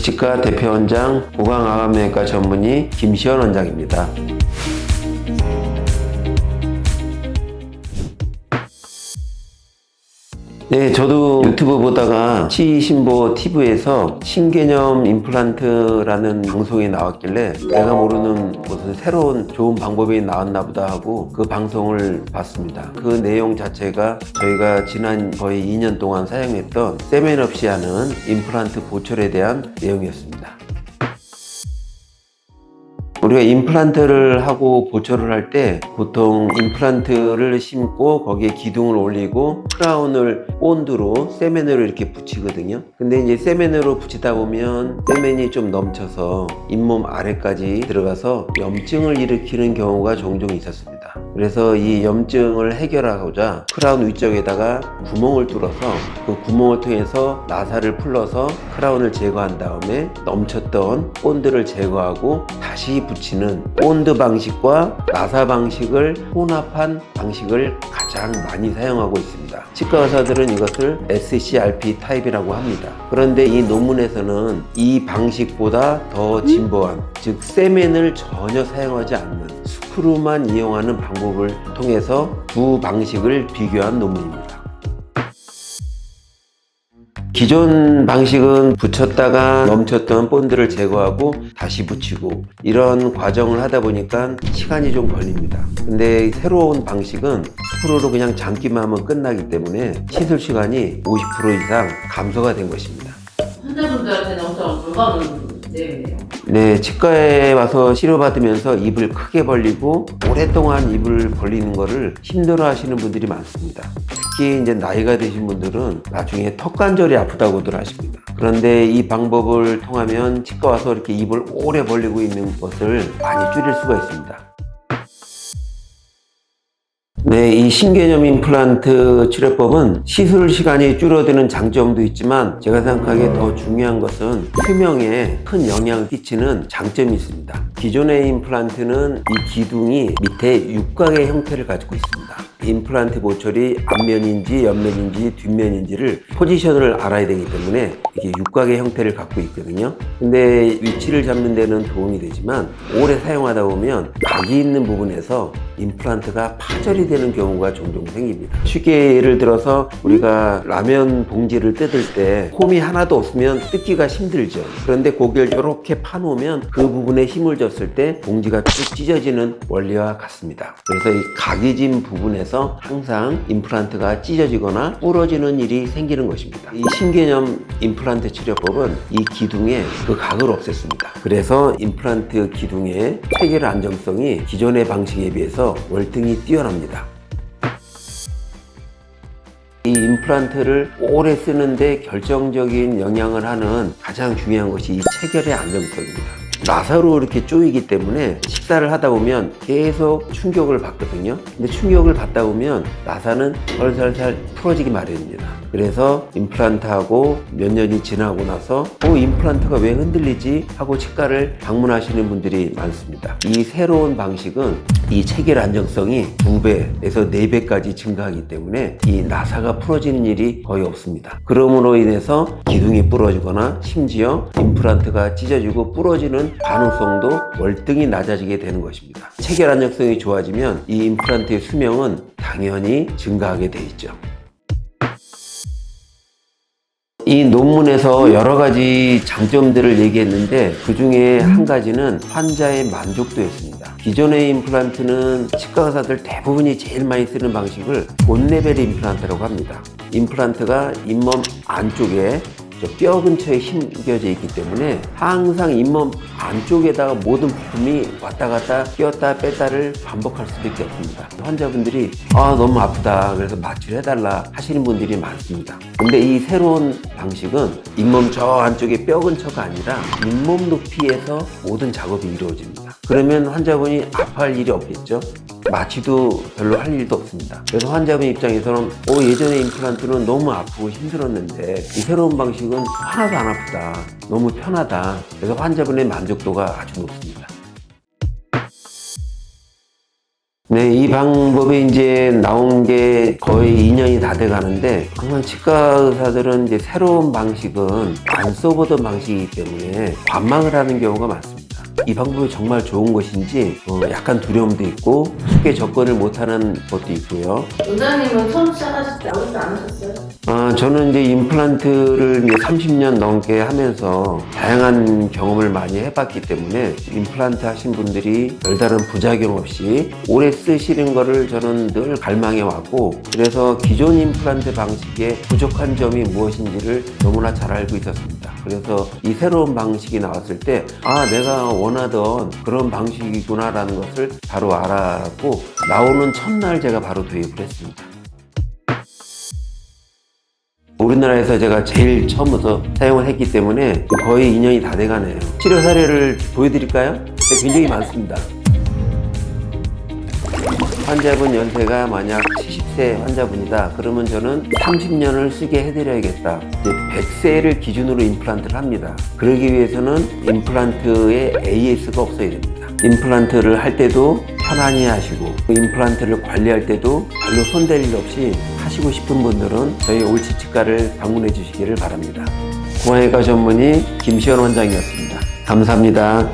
도시치과 대표원장 고강암암외과 전문의 김시현 원장입니다. 네, 저도 유튜브 보다가 치신보 TV에서 신개념 임플란트라는 방송이 나왔길래 내가 모르는 무슨 새로운 좋은 방법이 나왔나 보다 하고 그 방송을 봤습니다. 그 내용 자체가 저희가 지난 거의 2년 동안 사용했던 세면없이 하는 임플란트 보철에 대한 내용이었습니다. 우리가 임플란트를 하고 보철을 할 때 보통 임플란트를 심고 거기에 기둥을 올리고 크라운을 본드로 세면으로 이렇게 붙이거든요. 근데 이제 세면으로 붙이다 보면 세면이 좀 넘쳐서 잇몸 아래까지 들어가서 염증을 일으키는 경우가 종종 있었습니다. 그래서 이 염증을 해결하고자 크라운 위쪽에다가 구멍을 뚫어서 그 구멍을 통해서 나사를 풀러서 크라운을 제거한 다음에 넘쳤던 본드를 제거하고 다시 붙이는 본드 방식과 나사 방식을 혼합한 방식을 가장 많이 사용하고 있습니다. 치과 의사들은 이것을 SCRP 타입이라고 합니다. 그런데 이 논문에서는 이 방식보다 더 진보한, 즉 세면을 전혀 사용하지 않는 스크루만 이용하는 방법을 통해서 두 방식을 비교한 논문입니다. 기존 방식은 붙였다가 넘쳤던 본드를 제거하고 다시 붙이고 이런 과정을 하다 보니까 시간이 좀 걸립니다. 근데 새로운 방식은 스크루로 그냥 잠기만 하면 끝나기 때문에 시술 시간이 50% 이상 감소가 된 것입니다. 환자분들한테는 엄청 불가능 내용이네요. 네, 치과에 와서 치료받으면서 입을 크게 벌리고 오랫동안 입을 벌리는 거를 힘들어 하시는 분들이 많습니다. 특히 이제 나이가 드신 분들은 나중에 턱관절이 아프다고들 하십니다. 그런데 이 방법을 통하면 치과 와서 이렇게 입을 오래 벌리고 있는 것을 많이 줄일 수가 있습니다. 네, 이 신개념 임플란트 치료법은 시술 시간이 줄어드는 장점도 있지만 제가 생각하기에 더 중요한 것은 수명에 큰 영향을 끼치는 장점이 있습니다. 기존의 임플란트는 이 기둥이 밑에 육각의 형태를 가지고 있습니다. 임플란트 보철이 앞면인지 옆면인지 뒷면인지를 포지션을 알아야 되기 때문에 이게 육각의 형태를 갖고 있거든요. 근데 위치를 잡는 데는 도움이 되지만 오래 사용하다 보면 각이 있는 부분에서 임플란트가 파절이 되는 경우가 종종 생깁니다. 쉽게 예를 들어서 우리가 라면 봉지를 뜯을 때 홈이 하나도 없으면 뜯기가 힘들죠. 그런데 고기를 이렇게 파놓으면 그 부분에 힘을 줬을 때 봉지가 쭉 찢어지는 원리와 같습니다. 그래서 이 각이 진 부분에서 항상 임플란트가 찢어지거나 부러지는 일이 생기는 것입니다. 이 신개념 임플란트 치료법은 이 기둥에 그 각을 없앴습니다. 그래서 임플란트 기둥의 체결 안정성이 기존의 방식에 비해서 월등히 뛰어납니다. 이 임플란트를 오래 쓰는데 결정적인 영향을 하는 가장 중요한 것이 이 체결의 안정성입니다. 나사로 이렇게 쪼이기 때문에 식사를 하다 보면 계속 충격을 받거든요. 근데 충격을 받다 보면 나사는 살살살 풀어지기 마련입니다. 그래서 임플란트하고 몇 년이 지나고 나서 임플란트가 왜 흔들리지? 하고 치과를 방문하시는 분들이 많습니다. 이 새로운 방식은 이 체결 안정성이 2배에서 4배까지 증가하기 때문에 이 나사가 풀어지는 일이 거의 없습니다. 그러므로 인해서 기둥이 부러지거나 심지어 임플란트가 찢어지고 부러지는 가능성도 월등히 낮아지게 되는 것입니다. 체결 안정성이 좋아지면 이 임플란트의 수명은 당연히 증가하게 돼 있죠. 이 논문에서 여러 가지 장점들을 얘기했는데 그 중에 한 가지는 환자의 만족도였습니다. 기존의 임플란트는 치과 의사들 대부분이 제일 많이 쓰는 방식을 본레벨 임플란트라고 합니다. 임플란트가 잇몸 안쪽에 뼈 근처에 심겨져 있기 때문에 항상 잇몸 안쪽에다가 모든 부품이 왔다 갔다 끼었다 뺐다를 반복할 수밖에 없습니다. 환자분들이 너무 아프다 그래서 마취를 해달라 하시는 분들이 많습니다. 근데 이 새로운 방식은 잇몸 저 안쪽에 뼈 근처가 아니라 잇몸 높이에서 모든 작업이 이루어집니다. 그러면 환자분이 아파할 일이 없겠죠? 마취도 별로 할 일도 없습니다. 그래서 환자분 입장에서는 예전에 임플란트는 너무 아프고 힘들었는데 이 새로운 방식은 하나도 안 아프다, 너무 편하다. 그래서 환자분의 만족도가 아주 높습니다. 네, 이 방법이 이제 나온 게 거의 2년이 다 돼 가는데, 항상 치과 의사들은 이제 새로운 방식은 안 써보던 방식이기 때문에 관망을 하는 경우가 많습니다. 이 방법이 정말 좋은 것인지 약간 두려움도 있고 쉽게 접근을 못하는 것도 있고요. 원장님은 처음 시작하실 때 아무것도 안 하셨어요? 저는 이제 임플란트를 이제 30년 넘게 하면서 다양한 경험을 많이 해봤기 때문에 임플란트 하신 분들이 별다른 부작용 없이 오래 쓰시는 거를 저는 늘 갈망해 왔고, 그래서 기존 임플란트 방식의 부족한 점이 무엇인지를 너무나 잘 알고 있었습니다. 그래서 이 새로운 방식이 나왔을 때 내가 원하던 그런 방식이구나 라는 것을 바로 알았고, 나오는 첫날 제가 바로 도입을 했습니다. 우리나라에서 제가 제일 처음부터 사용을 했기 때문에 거의 2년이 다 돼가네요. 치료 사례를 보여드릴까요? 네, 굉장히 많습니다. 환자분 연세가 만약 70세 환자분이다 그러면 저는 30년을 쓰게 해드려야겠다. 이제 100세를 기준으로 임플란트를 합니다. 그러기 위해서는 임플란트에 AS가 없어야 됩니다. 임플란트를 할 때도 편안히 하시고, 임플란트를 관리할 때도 별로 손댈 일 없이 하시고 싶은 분들은 저희 옳치 치과를 방문해 주시기를 바랍니다. 고환외과 전문의 김시원 원장이었습니다. 감사합니다.